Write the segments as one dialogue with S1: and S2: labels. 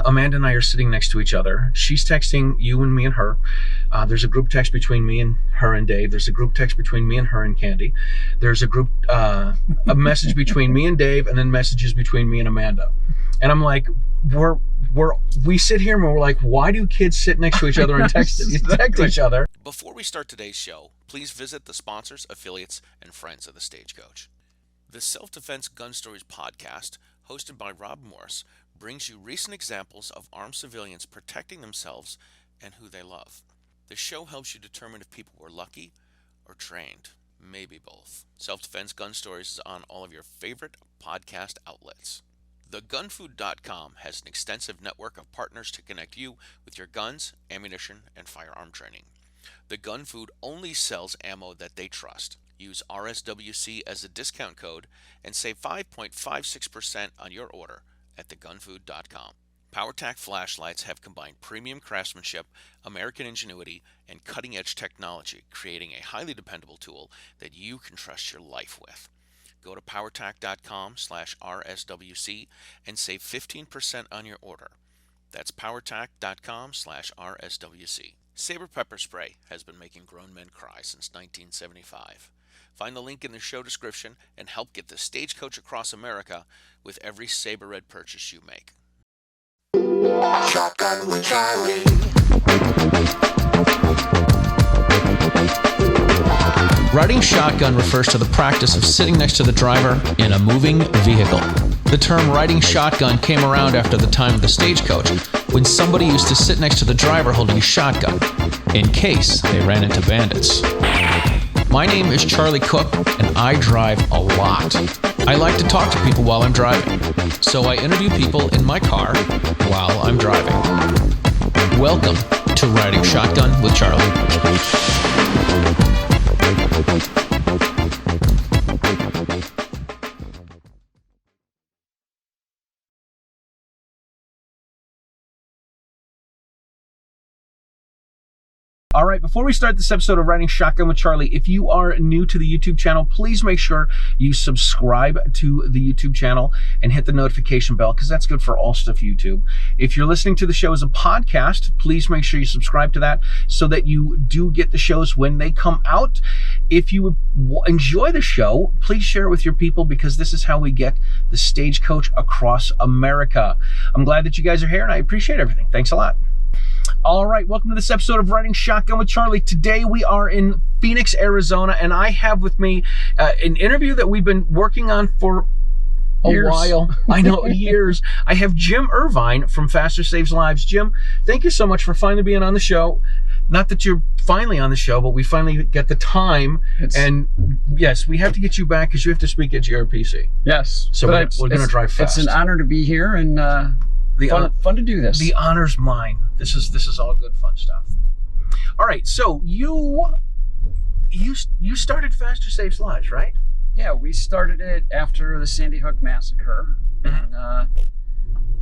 S1: Amanda and I are sitting next to each other. She's texting you and me and her. There's a group text between me and her and Dave. There's a group text between me and her and Candy. There's a group, a message between me and Dave, and then messages between me and Amanda. And I'm like, we sit here and we're like, why do kids sit next to each other and text each other?
S2: Before we start today's show, please visit the sponsors, affiliates, and friends of the Stagecoach. The Self-Defense Gun Stories podcast, hosted by Rob Morse, brings you recent examples of armed civilians protecting themselves and who they love. The show helps you determine if people were lucky or trained, maybe both. Self-Defense Gun Stories is on all of your favorite podcast outlets. TheGunFood.com has an extensive network of partners to connect you with your guns, ammunition, and firearm training. The Gun Food only sells ammo that they trust. Use RSWC as a discount code and save 5.56% on your order at thegunfood.com. PowerTac flashlights have combined premium craftsmanship, American ingenuity, and cutting-edge technology, creating a highly dependable tool that you can trust your life with. Go to powertac.com/RSWC and save 15% on your order. That's powertac.com/RSWC. Sabre Pepper Spray has been making grown men cry since 1975. Find the link in the show description and help get the Stagecoach across America with every Sabre Red purchase you make.
S3: Shotgun with Charlie.
S4: Riding shotgun refers to the practice of sitting next to the driver in a moving vehicle. The term riding shotgun came around after the time of the Stagecoach, when somebody used to sit next to the driver holding a shotgun, in case they ran into bandits. My name is Charlie Cook, and I drive a lot. I like to talk to people while I'm driving, so I interview people in my car while I'm driving. Welcome to Riding Shotgun with Charlie.
S1: All right, before we start this episode of Riding Shotgun with Charlie, if you are new to the YouTube channel, please make sure you subscribe to the YouTube channel and hit the notification bell, because that's good for all stuff YouTube. If you're listening to the show as a podcast, please make sure you subscribe to that so that you do get the shows when they come out. If you enjoy the show, please share it with your people, because this is how we get the Stagecoach across America. I'm glad that you guys are here, and I appreciate everything. Thanks a lot. All right, welcome to this episode of Riding Shotgun with Charlie. Today we are in Phoenix, Arizona, and I have with me an interview that we've been working on for a while. I know, years. I have Jim Irvine from Faster Saves Lives. Jim, thank you so much for finally being on the show. Not that you're finally on the show, but we finally get the time. And yes, we have to get you back because you have to speak at GRPC.
S5: Yes.
S1: So we're going to drive fast.
S5: It's an honor to be here, and fun to do this.
S1: The honor's mine. This is all good fun stuff. All right, so you started Faster Saves Lives, right?
S5: Yeah, we started it after the Sandy Hook massacre, and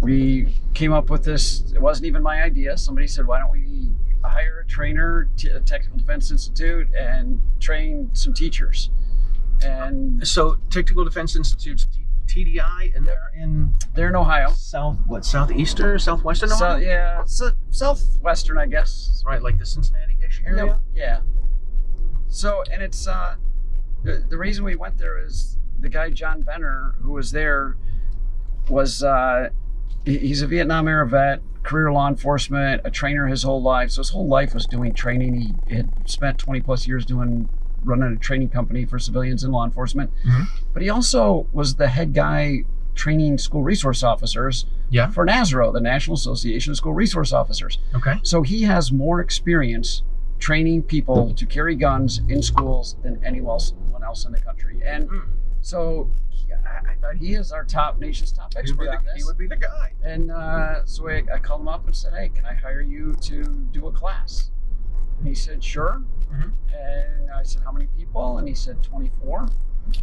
S5: we came up with this. It wasn't even my idea. Somebody said, "Why don't we hire a trainer, a Technical Defense Institute, and train some teachers?" And
S1: so Technical Defense Institute's TDI, and
S5: they're in Ohio.
S1: Southeastern, southwestern Ohio?
S5: Southwestern, I guess.
S1: Right, like the Cincinnati-ish area?
S5: Yep. Yeah. So, and it's, the reason we went there is the guy, John Benner, who was there, was, he's a Vietnam era vet, career law enforcement, a trainer his whole life. So his whole life was doing training. He had spent 20 plus years running a training company for civilians in law enforcement. But he also was the head guy training school resource officers for NASRO, the National Association of School Resource Officers.
S1: Okay.
S5: So he has more experience training people to carry guns in schools than anyone else in the country. And so I thought he is our nation's top expert on this.
S1: He would be the guy.
S5: And so I called him up and said, "Hey, can I hire you to do a class?" And he said, "Sure." And I said, "How many people?" And he said, 24.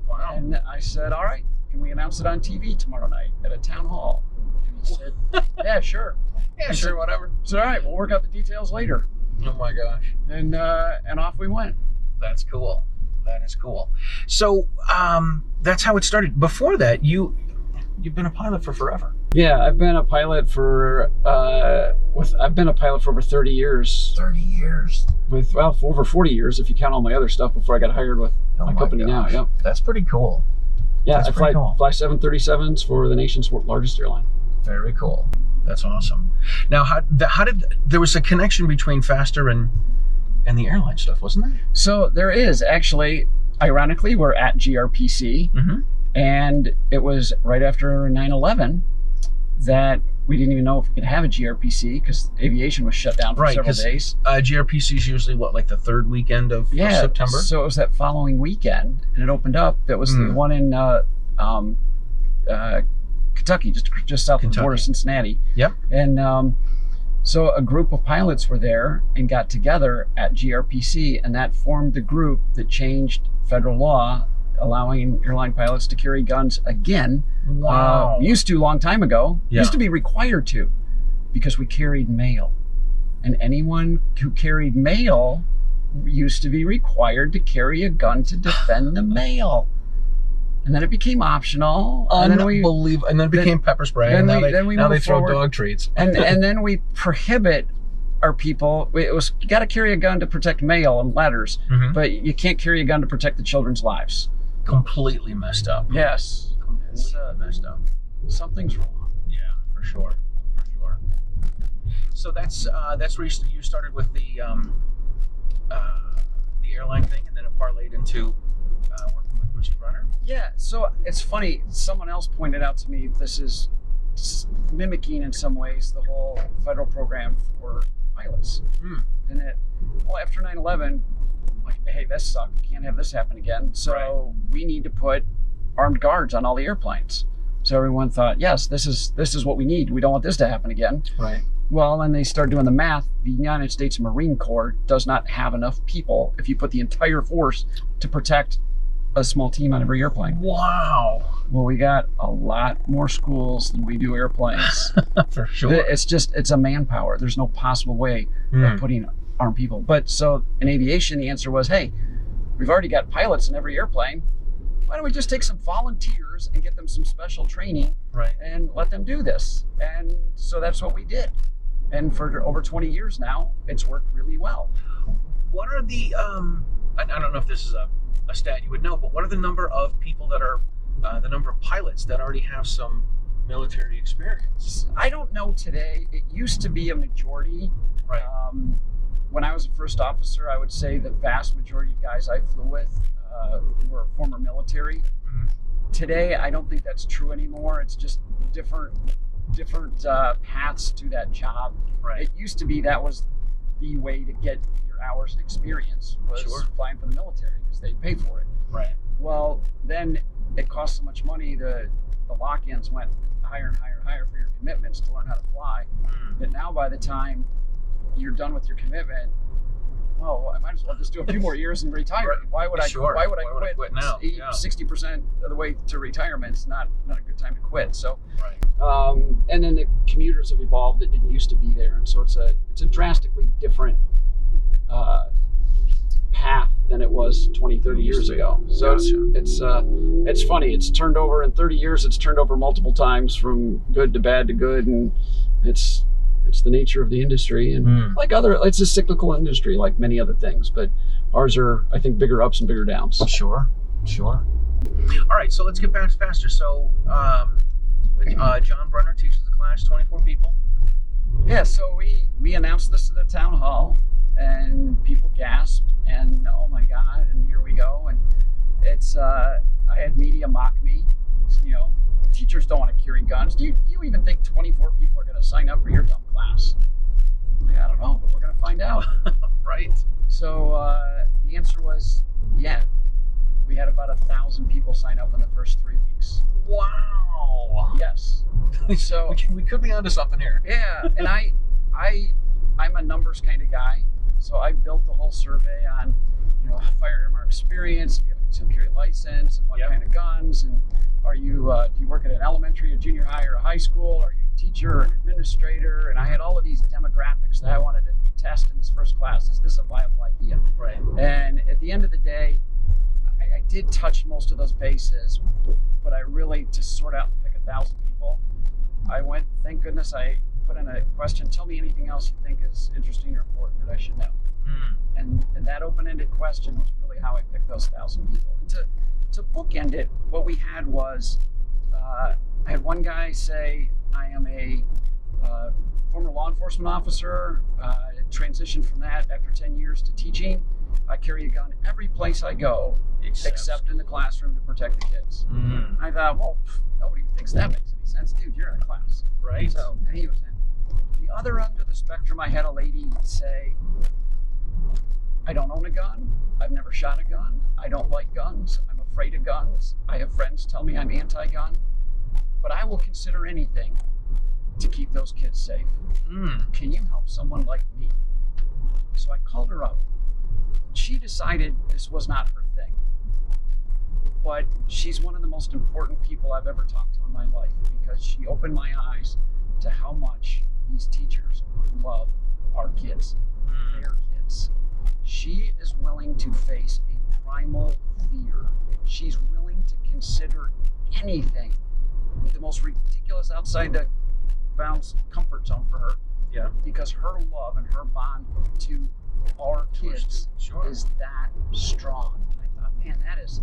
S1: Wow.
S5: And I said, "All right, can we announce it on TV tomorrow night at a town hall?" And he said, "Yeah, sure."
S1: Yeah, sure, whatever.
S5: So, all right, we'll work out the details later.
S1: Oh my gosh.
S5: And off we went.
S1: That's cool. That is cool. So that's how it started. Before that, you've been a pilot for forever.
S5: Yeah, I've been a pilot for over 30 years.
S1: 30 years.
S5: For over 40 years if you count all my other stuff before I got hired with my company now. Yep.
S1: That's pretty cool.
S5: Yeah,
S1: That's
S5: I
S1: pretty cool.
S5: fly 737s for the nation's largest airline.
S1: Very cool. That's awesome. Now, how did there was a connection between Faster and the airline stuff, wasn't there?
S5: So there is actually. Ironically, we're at GRPC, and it was right after 9/11 that we didn't even know if we could have a GRPC because aviation was shut down for several days.
S1: GRPC is usually like the third weekend of September.
S5: So it was that following weekend, and it opened up. That was the one in Kentucky, just south of the border of Cincinnati.
S1: Yep.
S5: And so a group of pilots were there and got together at GRPC, and that formed the group that changed federal law allowing airline pilots to carry guns again.
S1: Wow.
S5: Used to a long time ago.
S1: Yeah.
S5: Used to be required to, because we carried mail. And anyone who carried mail used to be required to carry a gun to defend the mail. And then it became optional.
S1: Unbelievable. And then it became pepper spray. And now they throw dog treats.
S5: And then we prohibit our people. It was, you got to carry a gun to protect mail and letters, but you can't carry a gun to protect the children's lives.
S1: Completely messed up.
S5: Yes.
S1: Completely messed up.
S5: Something's wrong.
S1: Yeah, for sure. For sure. So that's where you started with the airline thing, and then it parlayed into working with Boosted Runner.
S5: Yeah, so it's funny. Someone else pointed out to me this is mimicking in some ways the whole federal program for pilots. And after 9/11, like, hey, this sucked. We can't have this happen again. So we need to put armed guards on all the airplanes. So everyone thought, yes, this is what we need. We don't want this to happen again.
S1: Right.
S5: Well, then they started doing the math. The United States Marine Corps does not have enough people if you put the entire force to protect a small team on every airplane.
S1: Wow.
S5: Well, we got a lot more schools than we do airplanes.
S1: For sure.
S5: It's a manpower. There's no possible way of putting armed people. But so in aviation, the answer was, hey, we've already got pilots in every airplane. Why don't we just take some volunteers and get them some special training and let them do this? And so that's what we did. And for over 20 years now, it's worked really well.
S1: What are the, I don't know if this is a stat you would know, but what are the number of people that are, the number of pilots that already have some military experience?
S5: I don't know today. It used to be a majority.
S1: Right.
S5: When I was a first officer, I would say the vast majority of guys I flew with were former military. Today, I don't think that's true anymore. It's just different paths to that job.
S1: Right.
S5: It used to be that was the way to get your hours of experience was flying for the military because they pay for it.
S1: Right.
S5: Well, then it cost so much money. The lock-ins went higher and higher and higher for your commitments to learn how to fly. That now by the time you're done with your commitment, I might as well just do a few more years and retire.
S1: Right.
S5: Why would I quit
S1: now?
S5: 60% of the way to retirement is not a good time to quit. So,
S1: right.
S5: And then the commuters have evolved. It didn't used to be there, and so it's a drastically different path than it was 20, 30 years ago. So it's funny. It's turned over in 30 years. It's turned over multiple times from good to bad to good, and it's the nature of the industry, and it's a cyclical industry like many other things, but ours are, I think, bigger ups and bigger downs.
S1: Sure. All right, so let's get back to Faster. So John Brunner teaches the class, 24 people.
S5: Yeah, so we announced this at the town hall, and people gasped, and oh my God, and here we go. And it's I had media mock me, teachers don't want to carry guns. Do you even think 24 people are going to sign up for your dumb class? I don't know, but we're going to find out.
S1: Right.
S5: So the answer was, yeah. We had about 1,000 people sign up in the first 3 weeks.
S1: Wow.
S5: Yes. So
S1: we could be onto something here.
S5: Yeah, and I'm a numbers kind of guy, so I built the whole survey on, firearm experience, do you have a carry license, and what kind of guns, and are you do you work at an elementary, a junior high, or a high school? Are you a teacher or an administrator? And I had all of these demographics that I wanted to test in this first class. Is this a viable idea?
S1: Right.
S5: And at the end of the day, I did touch most of those bases, but I really, to sort out and pick 1,000 people, I went, thank goodness I put in a question, tell me anything else you think is interesting or important that I should know. And that open-ended question was really how I picked those 1,000 people. And to bookend it, what we had was, I had one guy say, I am a former law enforcement officer, transitioned from that after 10 years to teaching. I carry a gun every place I go, except in the classroom to protect the kids. I thought, well, nobody thinks that makes any sense. Dude, you're in a class.
S1: Right.
S5: So, and he was in. The other end of the spectrum, I had a lady say, I don't own a gun. I've never shot a gun. I don't like guns. I'm afraid of guns. I have friends tell me I'm anti-gun, but I will consider anything to keep those kids safe. Can you help someone like me? So I called her up. She decided this was not her thing, but she's one of the most important people I've ever talked to in my life, because she opened my eyes to how much these teachers love our kids, their kids. She is willing to face a primal fear. She's willing to consider anything, the most ridiculous outside the bounds comfort zone for her.
S1: Yeah.
S5: Because her love and her bond to our kids is that strong. I thought, man, that is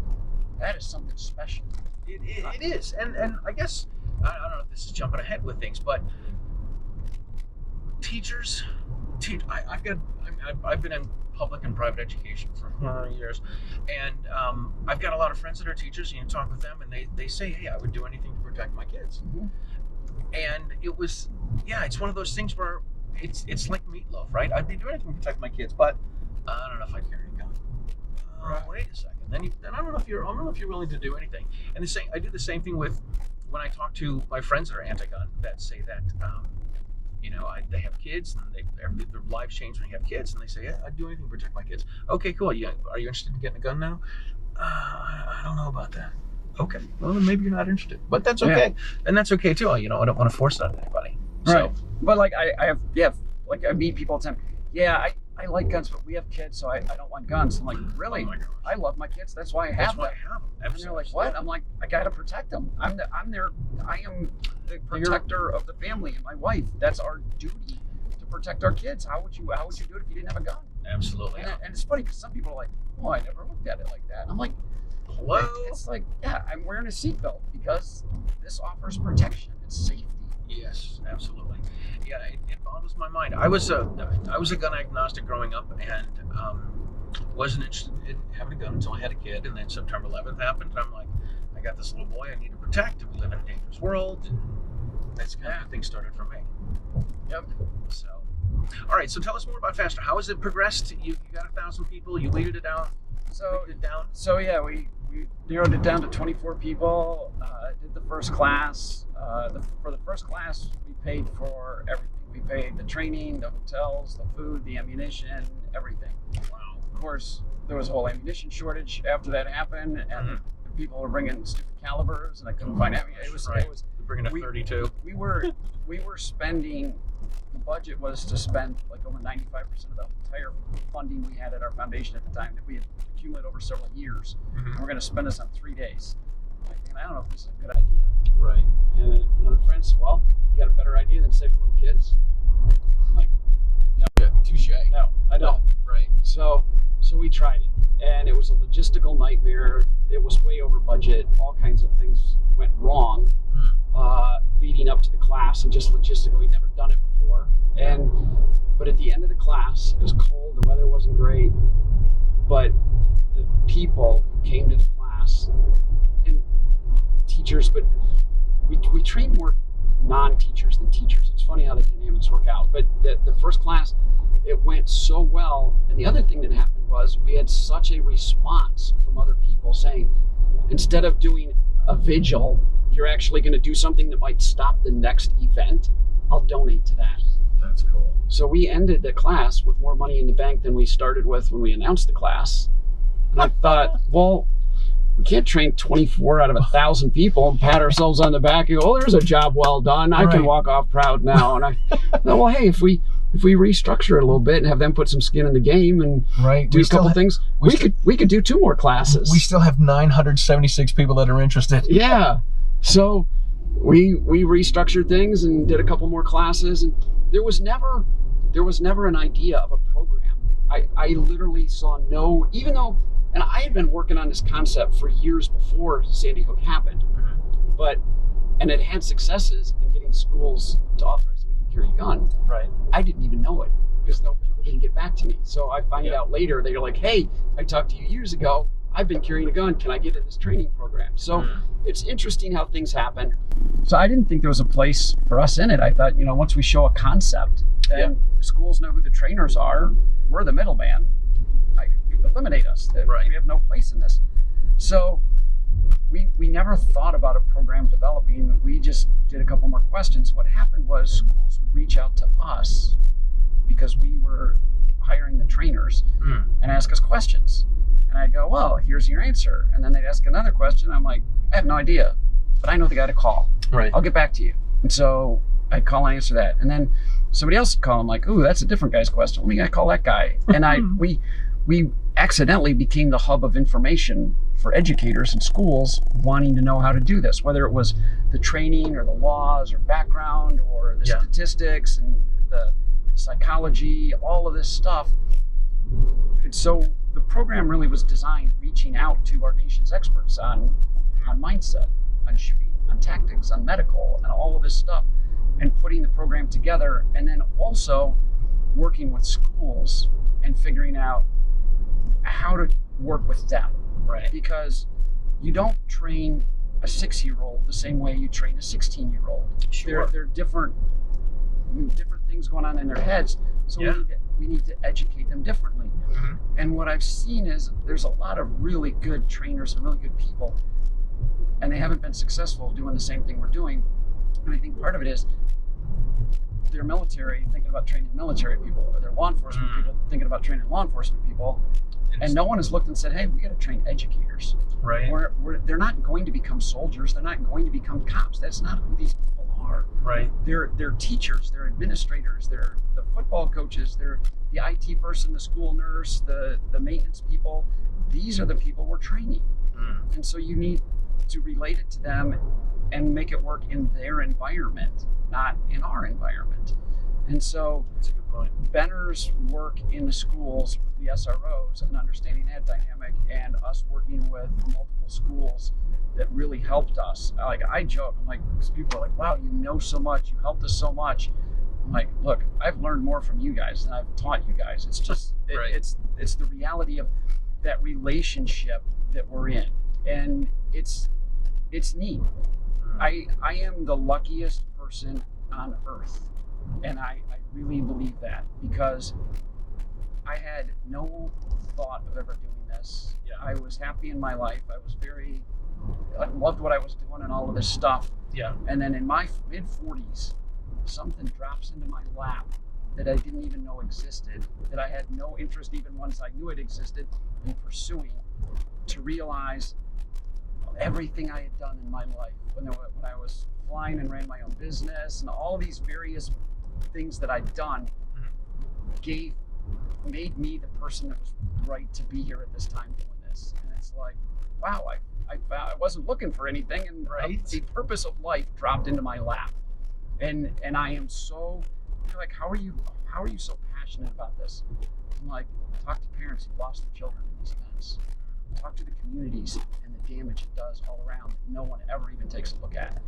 S5: something special.
S1: It is, and I guess I don't know if this is jumping ahead with things, but teachers, I've been in public and private education for years, and I've got a lot of friends that are teachers, and you talk with them, and they say, hey, I would do anything to protect my kids. And it was, it's one of those things where it's like meatloaf, right? I'd be doing anything to protect my kids, but I don't know if I'd carry a gun. Wait a second. Then I don't know if you're willing to do anything. And I do the same thing with when I talk to my friends that are anti-gun that say that they have kids and their lives change when you have kids, and they say, I'd do anything to protect my kids. Okay, cool. Are you interested in getting a gun now? I don't know about that. Okay, well then maybe you're not interested, but that's okay, and that's okay too. I don't want to force it on anybody.
S5: Right. So, but like I meet people all the time. I like guns, but we have kids, so I don't want guns. I'm like, really? Oh, I love my kids. That's why I have them. And they're like, what? I'm like, I gotta protect them. I am the protector of the family and my wife. That's our duty to protect our kids. How would you do it if you didn't have a gun?
S1: Absolutely.
S5: And it's funny because some people are like, oh, I never looked at it like that. And I'm like, hello? It's like, I'm wearing a seatbelt because this offers protection and safety.
S1: Yes, absolutely. Yeah, it boggles my mind. I was a gun agnostic growing up, and wasn't interested in having a gun until I had a kid. And then September 11th happened, and I'm like, I got this little boy I need to protect. We live in a dangerous world, and that's kind of how things started for me.
S5: Yep.
S1: So, all right. So tell us more about Faster. How has it progressed? You got 1,000 people. You weeded it down.
S5: So yeah, we narrowed it down to 24 people. Did the first class. For the first class, we paid for everything. We paid the training, the hotels, the food, the ammunition, everything. Wow. Of course, there was a whole ammunition shortage after that happened, and people were bringing stupid calibers, and I couldn't find ammunition. It was
S1: bringing a 32.
S5: We were spending. The budget was to spend like over 95% of the entire funding we had at our foundation at the time that we had accumulated over several years. And we're going to spend this on 3 days. I don't know if this is a good idea.
S1: Right.
S5: And another friend said, well, you got a better idea than saving little kids? I'm like, no.
S1: Yeah, touche.
S5: No, I don't.
S1: Right.
S5: So we tried it, and it was a logistical nightmare. It was way over budget. All kinds of things went wrong leading up to the class, and just logistically, we'd never done it before. But at the end of the class, it was cold, the weather wasn't great, but the people who came to the class, and teachers, but we train more non-teachers than teachers. It's funny how the dynamics work out. But the first class, it went so well. And the other thing that happened was we had such a response from other people saying, instead of doing a vigil, you're actually going to do something that might stop the next event. I'll donate to that.
S1: That's cool.
S5: So we ended the class with more money in the bank than we started with when we announced the class. And I thought, well, we can't train 24 out of 1,000 people and pat ourselves on the back and go, oh, there's a job well done. I can walk off proud now. And I thought, well, hey, if we restructure it a little bit and have them put some skin in the game and do a couple things, we could do 2 more classes.
S1: We still have 976 people that are interested.
S5: Yeah. So we restructured things and did a couple more classes, and there was never an idea of a program. I literally saw no, even though, and I had been working on this concept for years before Sandy Hook happened, and it had successes in getting schools to authorize somebody to carry a gun.
S1: Right.
S5: I didn't even know it because no people didn't get back to me. So I find out later, they're like, hey, I talked to you years ago. I've been carrying a gun. Can I get in this training program? So it's interesting how things happen. So I didn't think there was a place for us in it. I thought, once we show a concept, then schools know who the trainers are. We're the middleman. Eliminate us. We have no place in this. So we never thought about a program developing. We just did a couple more questions. What happened was schools would reach out to us because we were hiring the trainers and ask us questions. And I'd go, well, here's your answer. And then they'd ask another question. I'm like, I have no idea, but I know the guy to call.
S1: Right.
S5: I'll get back to you. And so I'd call and answer that. And then somebody else would call. I'm like, ooh, that's a different guy's question. Let me call that guy. And we accidentally became the hub of information for educators and schools wanting to know how to do this, whether it was the training or the laws or background or the statistics and the psychology, all of this stuff. And so the program really was designed reaching out to our nation's experts on mindset, on shooting, on tactics, on medical, and all of this stuff, and putting the program together, and then also working with schools and figuring out how to work with them.
S1: Right.
S5: Because you don't train a 6-year-old the same way you train a 16-year-old.
S1: Sure.
S5: They're different things going on in their heads. So we need to educate them differently. And what I've seen is there's a lot of really good trainers and really good people, and they haven't been successful doing the same thing we're doing. And I think part of it is they're military thinking about training military people, or they're law enforcement people thinking about training law enforcement people. And no one has looked and said, hey, we got to train educators.
S1: Right.
S5: They're not going to become soldiers. They're not going to become cops. That's not who these people are.
S1: Right.
S5: They're teachers. They're administrators. They're the football coaches. They're the IT person, the school nurse, the maintenance people. These are the people we're training. And so you need to relate it to them and make it work in their environment, not in our environment. And so
S1: that's a good point.
S5: Benner's work in the schools with the SROs and understanding that dynamic, and us working with multiple schools that really helped us. Like, I joke, I'm like, because people are like, wow, you know so much, you helped us so much. I'm like, look, I've learned more from you guys than I've taught you guys. It's just, it's the reality of that relationship that we're in. And it's neat. I am the luckiest person on earth. And I really believe that, because I had no thought of ever doing this. I was happy in my life. I loved what I was doing and all of this stuff. And then in my mid-40s, something drops into my lap that I didn't even know existed, that I had no interest, even once I knew it existed, in pursuing, to realize everything I had done in my life when I was flying and ran my own business, and all these various things that I'd done made me the person that was right to be here at this time doing this. And it's like, wow, I wasn't looking for anything, and the purpose of life dropped into my lap. And I am so, like, how are you so passionate about this? I'm like, talk to parents who've lost their children in these events. Talk to the communities and the damage it does all around that no one ever even takes a look at.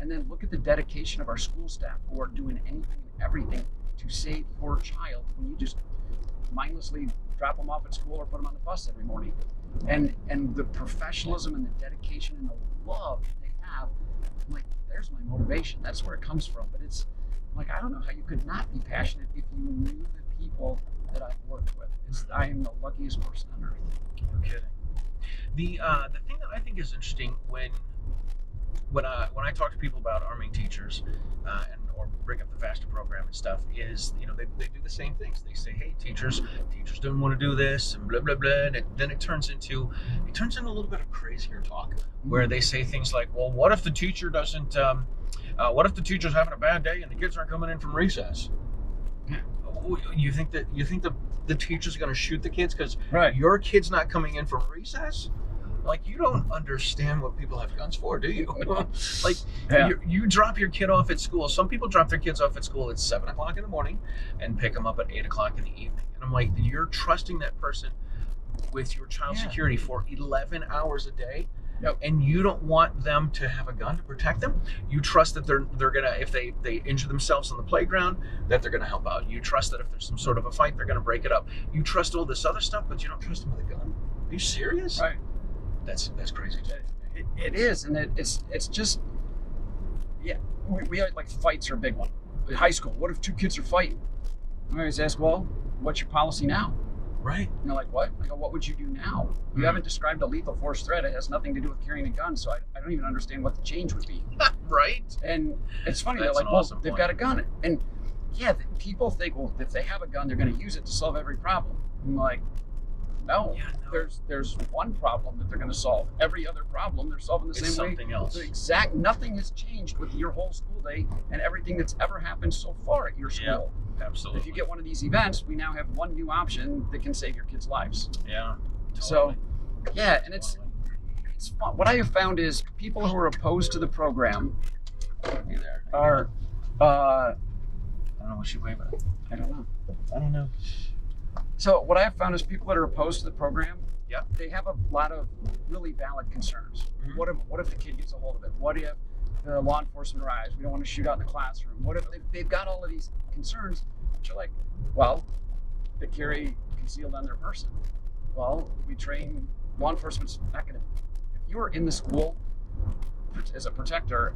S5: And then look at the dedication of our school staff who are doing anything and everything to save your child when you just mindlessly drop them off at school or put them on the bus every morning. And the professionalism and the dedication and the love that they have, I'm like, there's my motivation. That's where it comes from. But it's like, I don't know how you could not be passionate if you knew the people that I've worked with. I am the luckiest person on earth.
S1: No kidding. The thing that I think is interesting when I talk to people about arming teachers or bring up the FASTA program and stuff is, they do the same things. They say, hey, teachers don't want to do this and blah blah blah, and then it turns into a little bit of crazier talk where they say things like, well, what if the teacher doesn't? What if the teacher's having a bad day and the kids aren't coming in from recess? You think the teacher's going to shoot the kids because your kid's not coming in from recess? Like, you don't understand what people have guns for, do you? Like,
S5: Yeah.
S1: you drop your kid off at school. Some people drop their kids off at school at 7 o'clock in the morning and pick them up at 8 o'clock in the evening. And I'm like, you're trusting that person with your child's security for 11 hours a day.
S5: Yep.
S1: And you don't want them to have a gun to protect them. You trust that they're gonna, if they injure themselves on the playground, that they're gonna help out. You trust that if there's some sort of a fight, they're gonna break it up. You trust all this other stuff, but you don't trust them with a gun. Are you serious?
S5: Right.
S1: That's crazy.
S5: It is, and it's just, yeah. We like fights are a big one. In high school, what if two kids are fighting? I always ask, well, what's your policy now?
S1: Right.
S5: And they're like, what? I go, what would you do now? You haven't described a lethal force threat. It has nothing to do with carrying a gun, so I don't even understand what the change would be.
S1: Right.
S5: And it's funny,
S1: That's
S5: they're like,
S1: an
S5: well,
S1: awesome
S5: they've
S1: point.
S5: got a gun. And yeah, people think, well, if they have a gun, they're going to use it to solve every problem. I'm like, no.
S1: Yeah, no.
S5: There's one problem that they're going to solve. Every other problem, they're solving the
S1: It's
S5: same way.
S1: something else.
S5: The exact, nothing has changed with your whole school day and everything that's ever happened so far at your school.
S1: Absolutely.
S5: If you get one of these events, we now have one new option that can save your kids' lives.
S1: Yeah. Totally.
S5: So, yeah, and it's fun. What I have found is people who are opposed to the program are,
S1: I don't know what she waving at.
S5: I don't know.
S1: I don't know.
S5: So what I have found is people that are opposed to the program,
S1: Yeah.
S5: they have a lot of really valid concerns.
S1: Mhm.
S5: What if the kid gets a hold of it? What if the law enforcement arrives? We don't want to shoot out in the classroom. What if they've got all of these concerns, which are like, well, they carry concealed on their person. Well, we train law enforcement's not going to. If you are in the school as a protector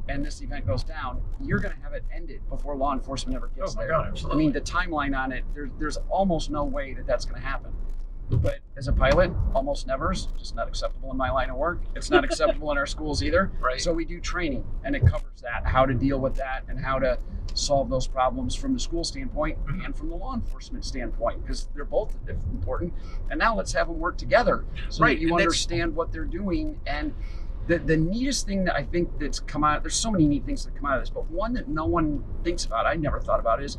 S5: and this event goes down, you're going to have it ended before law enforcement ever gets
S1: Oh my
S5: there.
S1: God, absolutely.
S5: I mean, the timeline on it, there's almost no way that that's going to happen. But as a pilot, almost never is just not acceptable in my line of work. It's not acceptable in our schools either.
S1: Right.
S5: So we do training, and it covers that, how to deal with that, and how to solve those problems from the school standpoint and from the law enforcement standpoint, because they're both important. And now let's have them work together so
S1: Right,
S5: that you
S1: and that's-
S5: understand what they're doing. And the neatest thing that I think that's come out, there's so many neat things that come out of this, but one that no one thinks about, I never thought about, is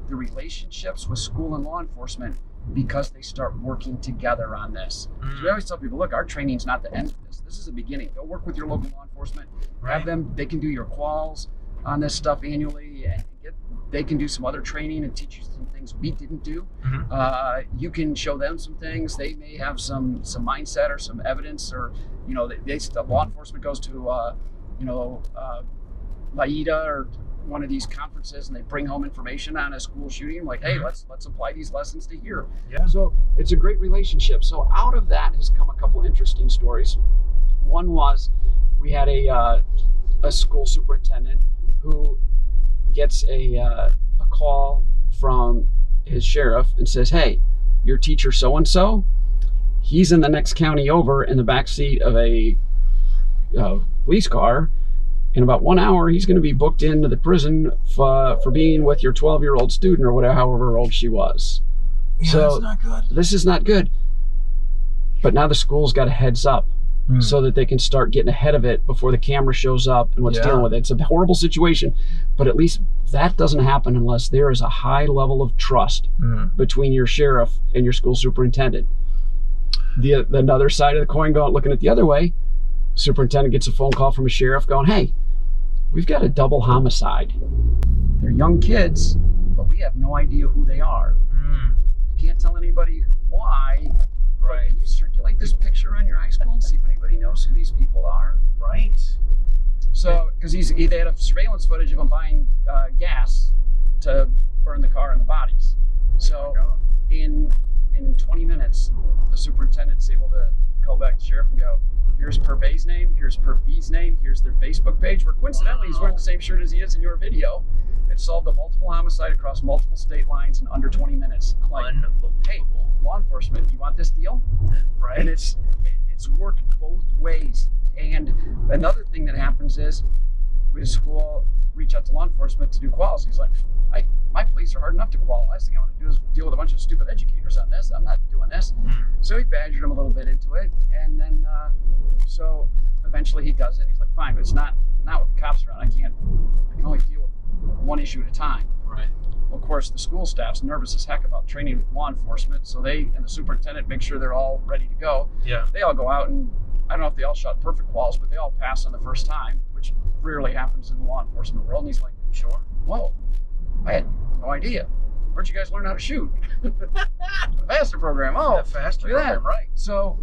S5: the relationships with school and law enforcement, because they start working together on this. So we always tell people, look, our training's not the end of this. This is the beginning. Go work with your local law enforcement.
S1: Right.
S5: Have them, they can do your quals on this stuff annually, and they can do some other training and teach you some things we didn't do.
S1: Mhm.
S5: You can show them some things. They may have some mindset or some evidence, or, you know, the law enforcement goes to, LAIDA or one of these conferences, and they bring home information on a school shooting, like, hey, let's apply these lessons to here.
S1: Yeah.
S5: So it's a great relationship. So out of that has come a couple interesting stories. One was, we had a school superintendent who gets a call from his sheriff and says, hey, your teacher so-and-so, he's in the next county over in the backseat of a police car. In about 1 hour, he's going to be booked into the prison for being with your 12-year-old student, or whatever, however old she was.
S1: Yeah,
S5: So
S1: that's not good.
S5: this is not good. But now the school's got a heads up so that they can start getting ahead of it before the camera shows up and what's
S1: Yeah.
S5: dealing with it. It's a horrible situation, but at least that doesn't happen unless there is a high level of trust between your sheriff and your school superintendent. The other side of the coin, looking at the other way, superintendent gets a phone call from a sheriff going, hey, we've got a double homicide. They're young kids, but we have no idea who they are. You can't tell anybody why.
S1: Right.
S5: Can you circulate this picture on your high school and see if anybody knows who these people are?
S1: Right.
S5: So, because they had a surveillance footage of him buying gas to burn the car and the bodies. So, in 20 minutes, the superintendent's able to call back the sheriff and go, here's Perp A's name, here's Perp B's name, here's their Facebook page, where coincidentally he's wearing the same shirt as he is in your video. It solved a multiple homicide across multiple state lines in under 20 minutes. I'm like, hey, law enforcement, you want this deal?
S1: Right.
S5: And it's worked both ways. And another thing that happens is, with school reach out to law enforcement to do quals. He's like, my police are hard enough to qual. Last thing I want to do is deal with a bunch of stupid educators on this. I'm not doing this. So he badgered him a little bit into it, and then so eventually he does it. He's like, fine, but it's not with the cops around. I can only deal with one issue at a time.
S1: Right.
S5: Well, of course, the school staff's nervous as heck about training with law enforcement, so they and the superintendent make sure they're all ready to go.
S1: Yeah.
S5: They all go out and I don't know if they all shot perfect quals, but they all passed on the first time, which rarely happens in the law enforcement world. And he's like,
S1: Sure.
S5: whoa, I had no idea. Where'd you guys learn how to shoot? The FASTER program. Oh,
S1: The FASTER
S5: look at that.
S1: program, right.
S5: So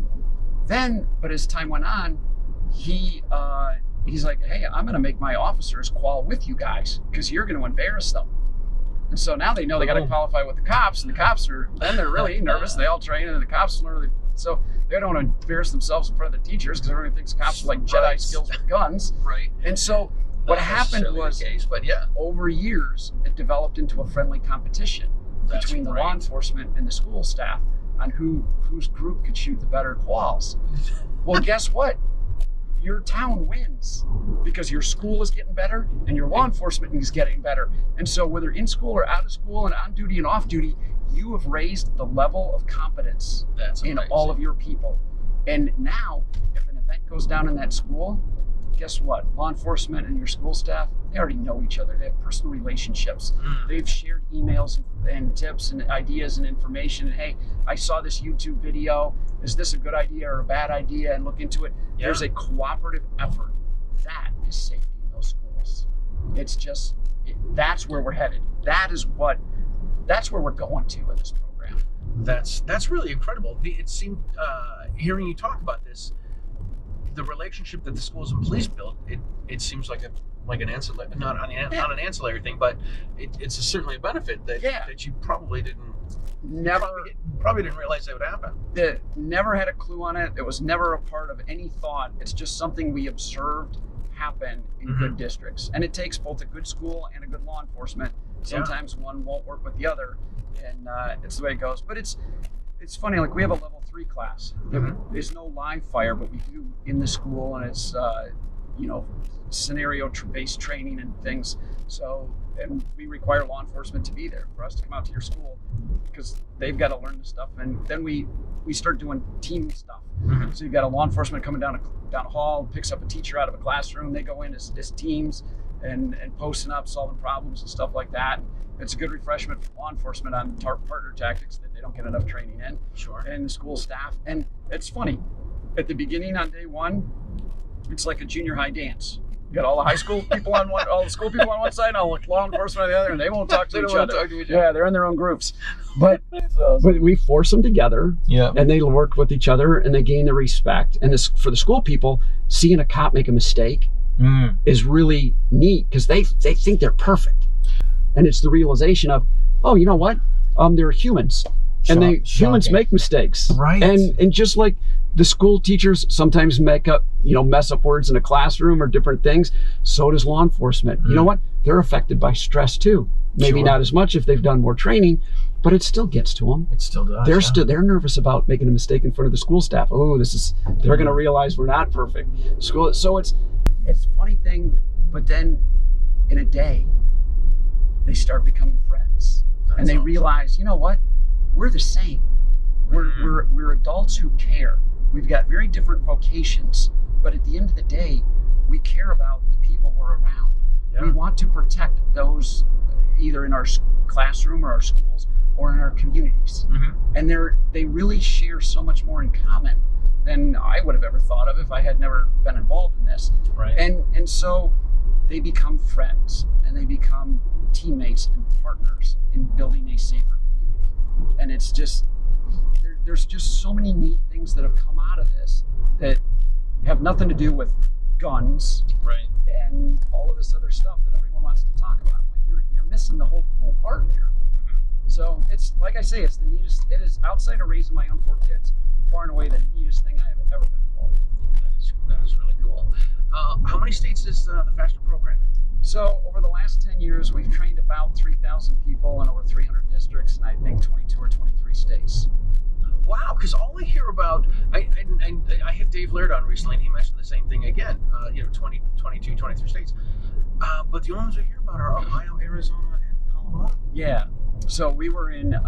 S5: then, but as time went on, he's like, hey, I'm going to make my officers qual with you guys because you're going to embarrass them. And so now they know they got to qualify with the cops, and the cops they're really nervous. They all train, and the cops learn. So they don't want to embarrass themselves in front of the teachers because everyone thinks cops are like Jedi skills with guns.
S1: Right.
S5: And so what happened was,
S1: the case, but yeah,
S5: over years, it developed into a friendly competition between the law enforcement and the school staff on whose group could shoot the better quals. Well, guess what? Your town wins because your school is getting better and your law enforcement is getting better. And so whether in school or out of school and on duty and off duty, you have raised the level of competence in all of your people. And now, if an event goes down in that school, guess what? Law enforcement and your school staff, they already know each other. They have personal relationships. They've shared emails and tips and ideas and information. And hey, I saw this YouTube video. Is this a good idea or a bad idea? And look into it. Yeah. There's a cooperative effort. That is safety in those schools. It's just, that's where we're headed. That's where we're going to with this program.
S1: That's really incredible. It seemed, hearing you talk about this, the relationship that the schools and police built, it seems like an ancillary, not an ancillary thing, but it's certainly a benefit that you probably didn't realize that would happen.
S5: Never had a clue on it. It was never a part of any thought. It's just something we observed happen in good districts, and it takes both a good school and a good law enforcement. Sometimes one won't work with the other, and it's the way it goes. But it's funny. Like we have a level 3 class. There's no live fire, but we do in the school, and it's scenario-based training and things. So, and we require law enforcement to be there for us to come out to your school because they've got to learn this stuff. And then we start doing team stuff. So you've got a law enforcement coming down a hall, picks up a teacher out of a classroom. They go in as teams and posting up, solving problems and stuff like that. It's a good refreshment for law enforcement on partner tactics that they don't get enough training in.
S1: Sure. And
S5: the school staff. And it's funny. At the beginning on day one, it's like a junior high dance. You got all the high school people on one, all the school people on one side, and all the law enforcement on the other, and they won't talk to each other. Yeah, they're in their own groups. But we force them together, and they work with each other, and they gain the respect. And this, for the school people, seeing a cop make a mistake is really neat because they think they're perfect. And it's the realization of, oh, you know what? They're humans, and humans make mistakes,
S1: right?
S5: And just like the school teachers sometimes mess up words in a classroom or different things, so does law enforcement. You know what? They're affected by stress too. Maybe not as much if they've done more training, but it still gets to them.
S1: It still does.
S5: They're nervous about making a mistake in front of the school staff. Oh, they're going to realize we're not perfect. So it's a funny thing, but then in a day, they start becoming friends. And they realize, you know what? We're the same. We're adults who care. We've got very different vocations, but at the end of the day, we care about the people we're around. Yeah. We want to protect those either in our classroom or our schools or in our communities. And they really share so much more in common than I would have ever thought of if I had never been involved in this.
S1: Right.
S5: And so they become friends and they become teammates and partners in building a safer community. And it's just, there's just so many neat things that have come out of this that have nothing to do with guns,
S1: right,
S5: and all of this other stuff that everyone wants to talk about. Like you're missing the whole part here. So it's like I say, it's the neatest. It is, outside of raising my own 4 kids, far and away the neatest thing I have ever been involved in.
S1: That is really cool. How many states is the FASTER program in?
S5: So over the last 10 years, we've trained about 3,000 people in over 300 districts, and I think 22 or 23 states.
S1: Wow, because all I hear about, I had Dave Laird on recently, and he mentioned the same thing again, 20, 22, 23 states. But the only ones I hear about are Ohio, Arizona, and Colorado.
S5: Yeah. So we were in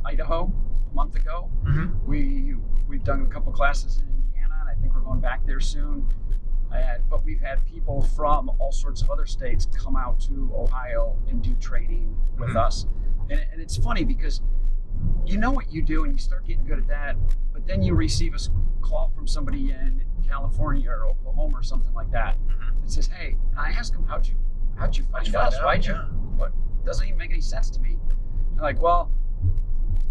S5: Idaho a month ago. We've done a couple classes in Indiana, and I think we're going back there soon. But we've had people from all sorts of other states come out to Ohio and do training with us. And it's funny because you know what you do and you start getting good at that, but then you receive a call from somebody in California or Oklahoma or something like that. It says, hey, and I ask them, how'd you find us? Why'd you? What doesn't even make any sense to me. I'm like, well,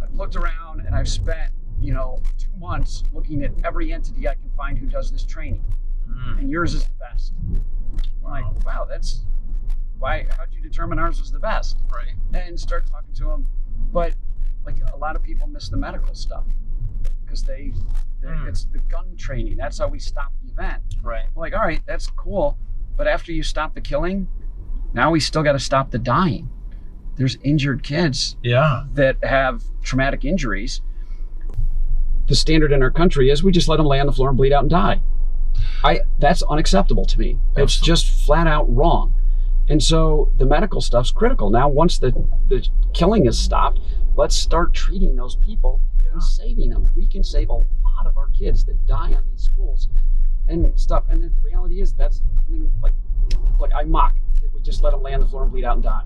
S5: I've looked around and I've spent 2 months looking at every entity I can find who does this training, and yours is the best. I'm like, wow, that's why. How'd you determine ours was the best?
S1: Right.
S5: And start talking to them, but like a lot of people miss the medical stuff because it's the gun training. That's how we stop the event.
S1: Right.
S5: Like, all right, that's cool, but after you stop the killing, now we still got to stop the dying. There's injured kids that have traumatic injuries. The standard in our country is we just let them lay on the floor and bleed out and die. That's unacceptable to me. Absolutely. It's just flat out wrong. And so the medical stuff's critical. Now, once the killing is stopped, let's start treating those people and saving them. We can save a lot of our kids that die on these schools and stuff. And the reality is I mock that we just let them lay on the floor and bleed out and die.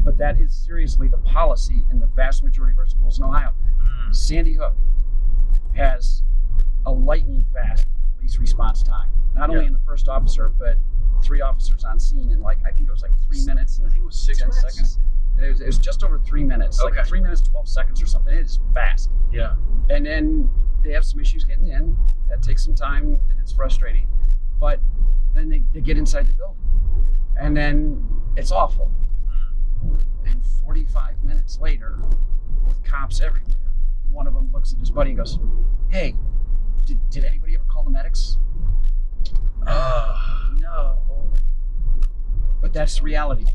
S5: But that is seriously the policy in the vast majority of our schools in Ohio. Sandy Hook has a lightning fast police response time. Not only in the first officer, but 3 officers on scene in I think it was 3 minutes and 10 seconds. It was just over 3 minutes,
S1: Okay.
S5: 3 minutes, 12 seconds or something. It is fast.
S1: Yeah.
S5: And then they have some issues getting in. That takes some time and it's frustrating. But then they get inside the building and then it's awful. And 45 minutes later, with cops everywhere, one of them looks at his buddy and goes, hey, did anybody ever call the medics? No. But that's reality.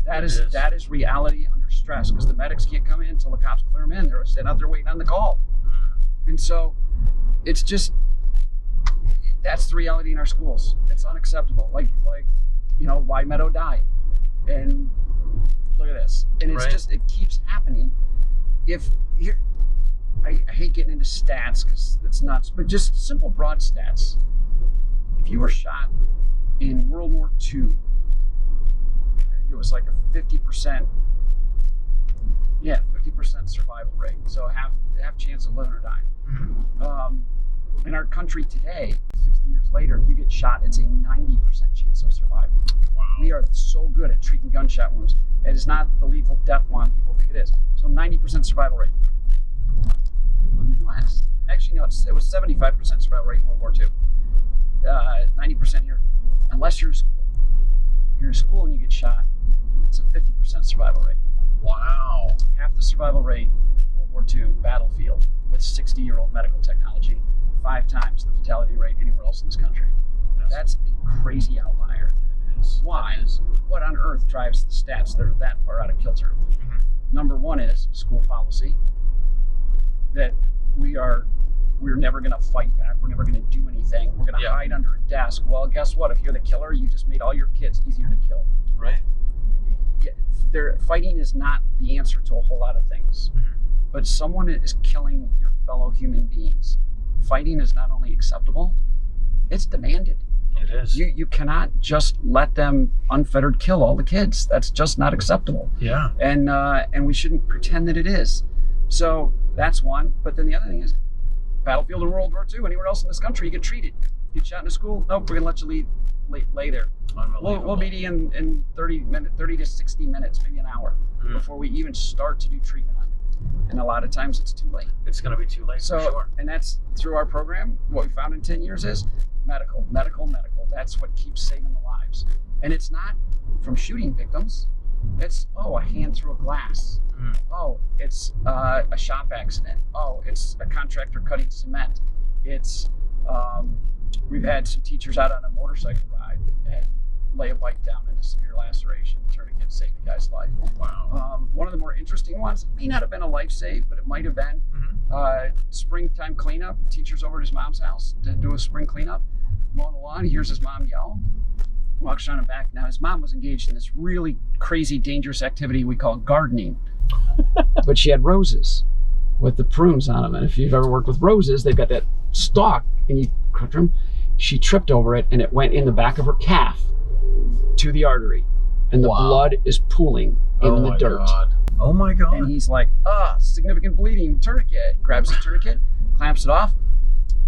S5: That is reality under stress because the medics can't come in until the cops clear them in. They're sitting out there waiting on the call. And so it's just, that's the reality in our schools. It's unacceptable. Why Meadow died. And look at this. And it's just, it keeps happening. I hate getting into stats because it's nuts, but just simple broad stats. If you were shot in World War II, I think it was like a 50% survival rate. So half chance of living or dying. In our country today, 60 years later, if you get shot, it's a 90% chance of survival. Wow. We are so good at treating gunshot wounds. It is not the lethal death one people think it is. So 90% survival rate. Actually, no, it was 75% survival rate in World War II. 90% here, unless you're in school. If you're in school and you get shot, it's a 50% survival rate.
S1: Wow.
S5: Half the survival rate in World War II battlefield with 60-year-old medical technology, 5 times the fatality rate anywhere else in this country. That's a crazy outlier.
S1: It is.
S5: Why? What on earth drives the stats that are that far out of kilter? Number one is school policy, that we're never going to fight back. We're never going to do anything. We're going to hide under a desk. Well, guess what? If you're the killer, you just made all your kids easier to kill.
S1: Right.
S5: Fighting is not the answer to a whole lot of things. But someone is killing your fellow human beings. Fighting is not only acceptable, it's demanded.
S1: It is.
S5: You cannot just let them unfettered kill all the kids. That's just not acceptable.
S1: Yeah.
S5: And we shouldn't pretend that it is. So that's one. But then the other thing is, battlefield in World War II, anywhere else in this country, you get treated. You get shot in a school, nope, we're gonna let you lay there. We'll meet you in 30 to 60 minutes, maybe an hour, before we even start to do treatment on it. And a lot of times it's too late.
S1: It's gonna be too late,
S5: so,
S1: for sure.
S5: And that's through our program. What we found in 10 years is medical. That's what keeps saving the lives. And it's not from shooting victims. It's, a hand through a glass. It's a shop accident. It's a contractor cutting cement. It's, we've had some teachers out on a motorcycle ride and lay a bike down in a severe laceration, tourniquet, save the guy's life.
S1: Wow.
S5: One of the more interesting ones, may not have been a life save, but it might have been springtime cleanup. Teacher's over at his mom's house to do a spring cleanup. Mowing the lawn, he hears his mom yell, walks around and back. Now his mom was engaged in this really crazy, dangerous activity we call gardening. But she had roses with the prunes on them. And if you've ever worked with roses, they've got that stalk and you cut them. She tripped over it and it went in the back of her calf to the artery. And the blood is pooling in the dirt. God.
S1: Oh my God.
S5: And he's like, significant bleeding, tourniquet. Grabs the tourniquet, clamps it off,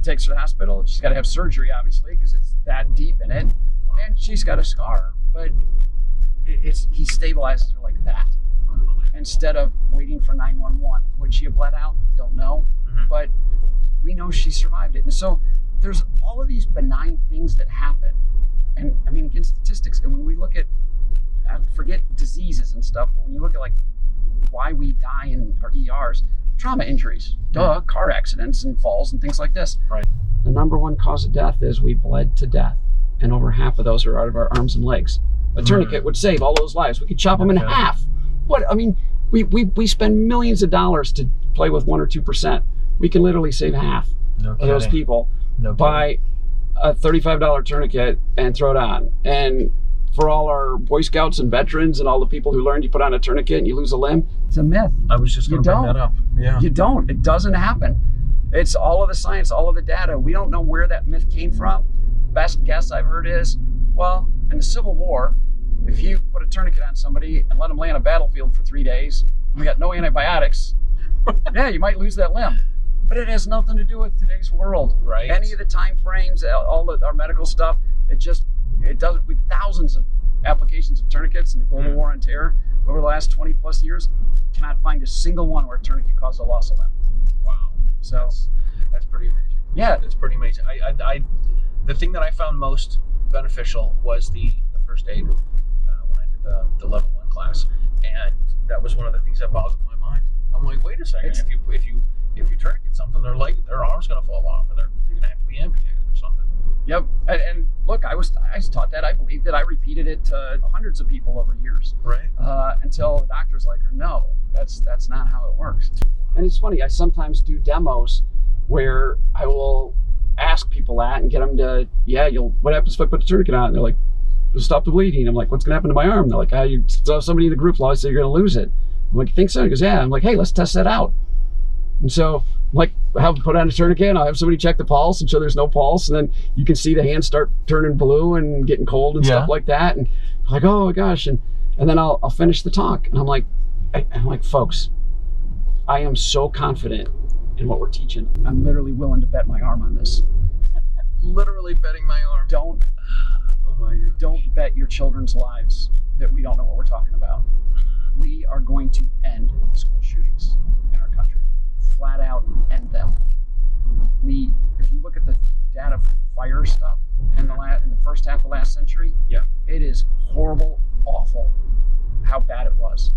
S5: takes her to the hospital. She's got to have surgery, obviously, because it's that deep in it. And she's got a scar, but he stabilizes her like that. Instead of waiting for 911. Would she have bled out? Don't know. Mm-hmm. But we know she survived it. And so there's all of these benign things that happen. And I mean, again, statistics. And when we look at, forget diseases and stuff, but when you look at like why we die in our ERs, trauma injuries, car accidents and falls and things like this.
S1: Right.
S5: The number one cause of death is we bled to death. And over half of those are out of our arms and legs. A tourniquet would save all those lives. We could chop them in half. What, I mean, we spend millions of dollars to play with 1 or 2%. We can literally save half of those people by a $35 tourniquet and throw it on. And for all our Boy Scouts and veterans and all the people who learned you put on a tourniquet and you lose a limb, it's a myth.
S1: I was just going to bring that up. Yeah.
S5: You don't. It doesn't happen. It's all of the science, all of the data. We don't know where that myth came from. Best guess I've heard is, well, in the Civil War, if you put a tourniquet on somebody and let them lay on a battlefield for 3 days, and we got no antibiotics, yeah, you might lose that limb. But it has nothing to do with today's world.
S1: Right.
S5: Any of the time frames, all our medical stuff, it does with thousands of applications of tourniquets in the global war on terror over the last 20 plus years, cannot find a single one where a tourniquet caused a loss of limb.
S1: Wow.
S5: So
S1: that's pretty amazing.
S5: Yeah.
S1: It's pretty amazing. The thing that I found most beneficial was the first aid when I did the level 1 class, and that was one of the things that boggled my mind. I'm like, wait a second, if you tourniquet something, their arm's gonna fall off, or they're gonna have to be amputated or something.
S5: Yep, and look, I was taught that, I believed it, I repeated it to hundreds of people over years.
S1: Right.
S5: Until the doctor's like, no, that's not how it works. And it's funny, I sometimes do demos where I will ask people that and get them to, what happens if I put a tourniquet on? And they're like, it'll stop the bleeding. I'm like, what's gonna happen to my arm? They're like, you saw somebody in the group law say you're gonna lose it. I'm like, you think so? He goes, yeah. I'm like, hey, let's test that out. And so I'm like, have them put on a tourniquet and I'll have somebody check the pulse and show there's no pulse. And then you can see the hands start turning blue and getting cold and stuff like that. And I'm like, oh my gosh. And then I'll finish the talk. And I'm like, folks, I am so confident in what we're teaching. I'm literally willing to bet my arm on this.
S1: Literally betting my arm.
S5: Don't bet your children's lives that we don't know what we're talking about. We are going to end school shootings in our country. Flat out end them. If you look at the data for fire stuff in the first half of last century, it is horrible, awful how bad it was.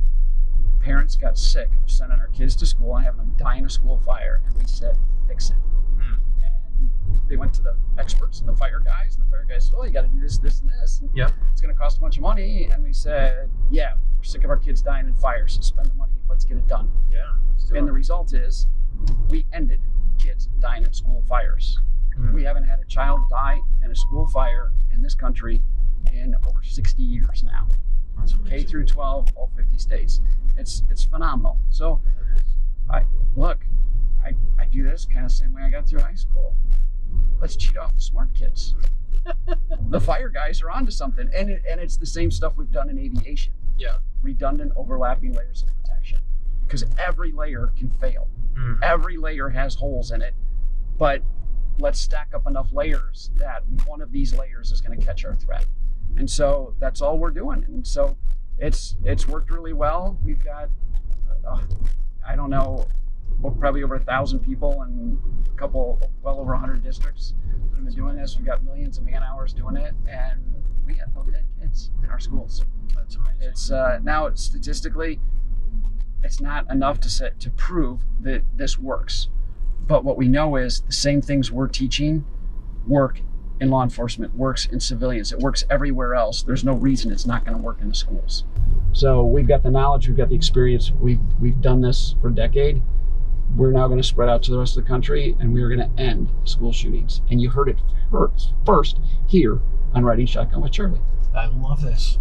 S5: Parents got sick of sending our kids to school and having them die in a school fire, and we said, fix it. And they went to the experts and the fire guys, and the fire guys said, oh, you got to do this, this, and this. And it's going to cost a bunch of money. And we said, we're sick of our kids dying in fires, so spend the money, let's get it done.
S1: Let's do it.
S5: And the result is we ended kids dying in school fires. We haven't had a child die in a school fire in this country in over 60 years now.
S1: That's amazing.
S5: K through 12, all 50 states. It's phenomenal. So I do this kind of the same way I got through high school. Let's cheat off the smart kids. The fire guys are onto something, and it's the same stuff we've done in aviation. Redundant, overlapping layers of protection, because every layer can fail. Every layer has holes in it, but let's stack up enough layers that one of these layers is going to catch our threat. And so that's all we're doing. And so it's worked really well. We've got I don't know, probably over 1,000 people and well over 100 districts that have been doing this. We've got millions of man hours doing it, and we have no dead kids in our schools.
S1: That's amazing.
S5: It's now statistically, it's not enough to prove that this works. But what we know is the same things we're teaching work in law enforcement, works in civilians, it works everywhere else. There's no reason it's not going to work in the schools. So we've got the knowledge, we've got the experience, we've done this for a decade. We're now going to spread out to the rest of the country, and we are going to end school shootings. And you heard it first here on Riding Shotgun with Charlie.
S1: I love this.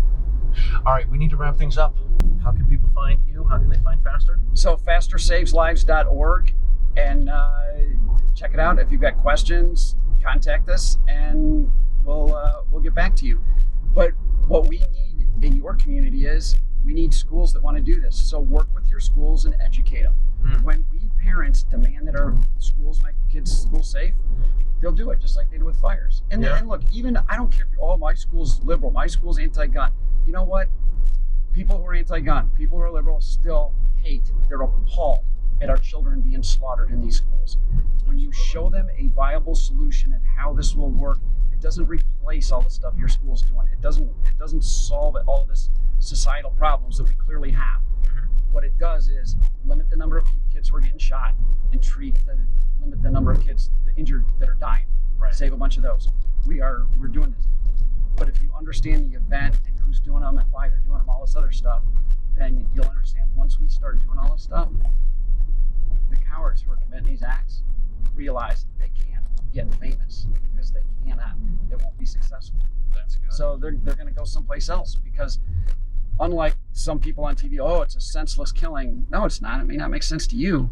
S1: All right, we need to wrap things up. How can people find you? How can they find Faster?
S5: So fastersaveslives.org, and check it out. If you've got questions, contact us, and we'll get back to you. But what we need in your community is We need schools that want to do this. So work with your schools and educate them. When we parents demand that our schools make kids school safe, they'll do it just like they do with fires. And look, even I don't care if my school's liberal, my school's anti-gun. You know what? People who are anti-gun, people who are liberal still hate. They're appalled at our children being slaughtered in these schools. When you show them a viable solution and how this will work, it doesn't replace all the stuff your school's doing. It doesn't solve all of this societal problems that we clearly have. What it does is limit the number of kids who are getting shot and limit the number of kids injured that are dying. Right. Save a bunch of those. We're doing this. But if you understand the event and who's doing them and why they're doing them, all this other stuff, then you'll understand once we start doing all this stuff, the cowards who are committing these acts realize they can't get famous because they cannot. It won't be successful.
S1: That's good.
S5: So they're going to go someplace else because unlike some people on TV, oh, it's a senseless killing. No, it's not. It may not make sense to you,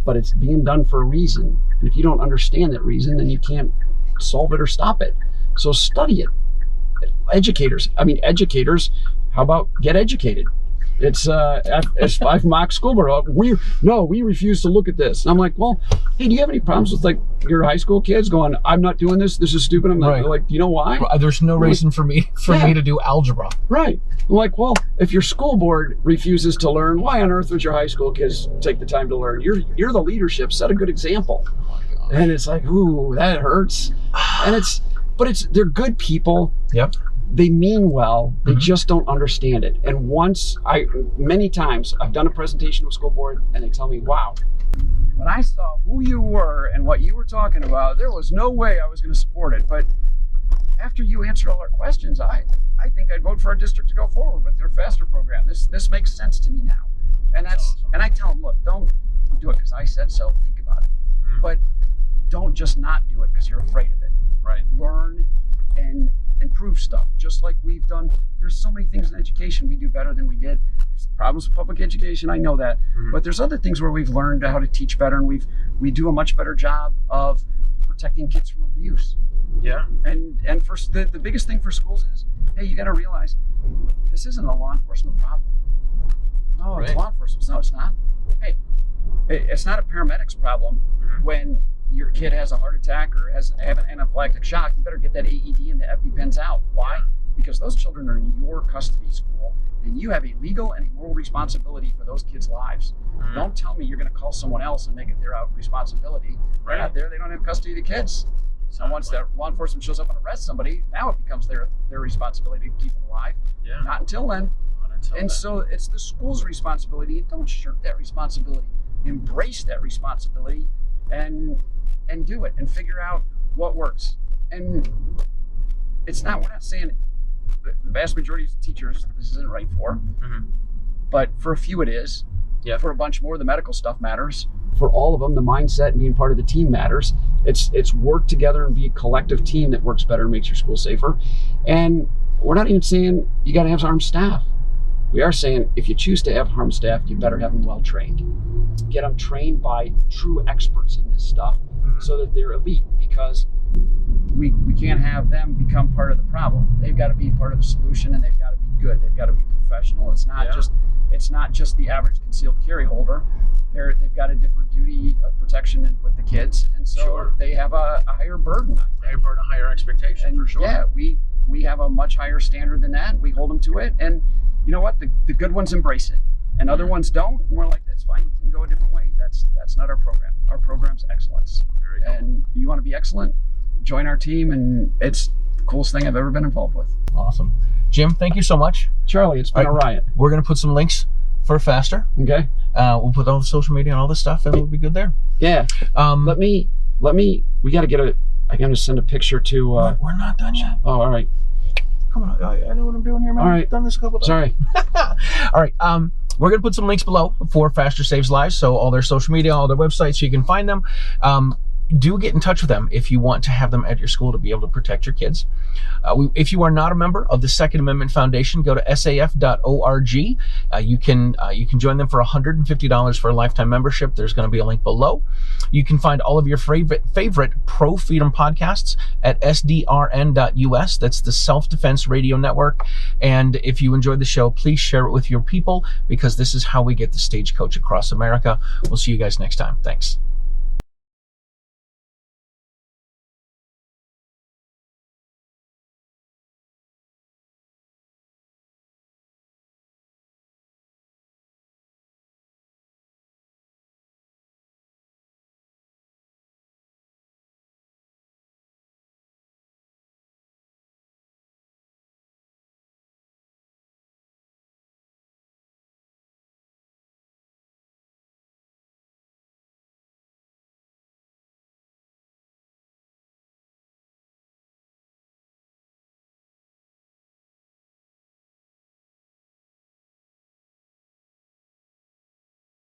S5: but it's being done for a reason. And if you don't understand that reason, then you can't solve it or stop it. So study it. Educators, how about get educated? I've mocked school board. We refuse to look at this. And I'm like, well, hey, do you have any problems with like your high school kids going, I'm not doing this. This is stupid. I'm not like, you know why?
S4: There's no reason for me to do algebra.
S5: Right. I'm like, well, if your school board refuses to learn, why on earth would your high school kids take the time to learn? You're the leadership. Set a good example. Oh, and it's like, ooh, that hurts. And they're good people.
S4: Yep.
S5: They mean well, they just don't understand it. And many times I've done a presentation to a school board and they tell me, wow, when I saw who you were and what you were talking about, there was no way I was going to support it. But after you answered all our questions, I think I'd vote for our district to go forward with their FASTER program. This makes sense to me now. And and I tell them, look, don't do it because I said so, think about it. But don't just not do it because you're afraid of it.
S1: Right.
S5: Learn and improve stuff, just like we've done. There's so many things in education we do better than we did. There's problems with public education, I know that. But there's other things where we've learned how to teach better, and we do a much better job of protecting kids from abuse.
S1: Yeah.
S5: And for the biggest thing for schools is, hey, you got to realize this isn't a law enforcement problem. No, it's law enforcement. No, it's not. Hey, it's not a paramedic's problem when your kid has a heart attack or have an anaphylactic shock. You better get that AED and the EpiPens out. Why? Because those children are in your custody school, and you have a legal and a moral responsibility for those kids' lives. Don't tell me you're going to call someone else and make it their responsibility. They're not there. They don't have custody of the kids. So once that law enforcement shows up and arrests somebody, now it becomes their responsibility to keep them alive. Yeah. Not until then. So it's the school's responsibility. Don't shirk that responsibility. Embrace that responsibility and do it and figure out what works. And we're not saying the vast majority of teachers this isn't right for, but for a few it is. Yeah. For a bunch more, the medical stuff matters. For all of them, the mindset and being part of the team matters. It's work together and be a collective team that works better and makes your school safer. And we're not even saying you got to have armed staff. We are saying if you choose to have armed staff, you better have them well trained. Get them trained by true experts in this stuff so that they're elite, because we can't have them become part of the problem. They've got to be part of the solution, and they've got to be good. They've got to be professional. It's not just the average concealed carry holder. They've got a different duty of protection with the kids, and so they have a higher burden.
S1: A higher expectation, and for sure.
S5: Yeah, we have a much higher standard than that. We hold them to it, and you know what? The good ones embrace it, and other ones don't. And we're like, that's fine. You can go a different way. That's not our program. Our program's excellence. And you want to be excellent, join our team, and it's the coolest thing I've ever been involved with.
S4: Awesome. Jim, thank you so much.
S5: Charlie, it's been a riot.
S4: We're going to put some links for FASTER.
S5: Okay.
S4: We'll put all the social media and all this stuff, and we'll be good there.
S5: Yeah. We got to get I got to send a picture to.
S4: We're not done yet.
S5: Oh, all right.
S4: Come on, I know what I'm doing here, man.
S5: All right.
S4: I've done this a couple times.
S5: Sorry.
S4: All right. We're going to put some links below for FASTER Saves Lives, so all their social media, all their websites, so you can find them.
S1: do get in touch with them if you want to have them at your school to be able to protect your kids. If you are not a member of the Second Amendment Foundation, go to saf.org. You can join them for $150 for a lifetime membership. There's going to be a link below. You can find all of your favorite pro-freedom podcasts at sdrn.us. That's the Self-Defense Radio Network. And if you enjoyed the show, please share it with your people, because this is how we get the Stagecoach across America. We'll see you guys next time. Thanks.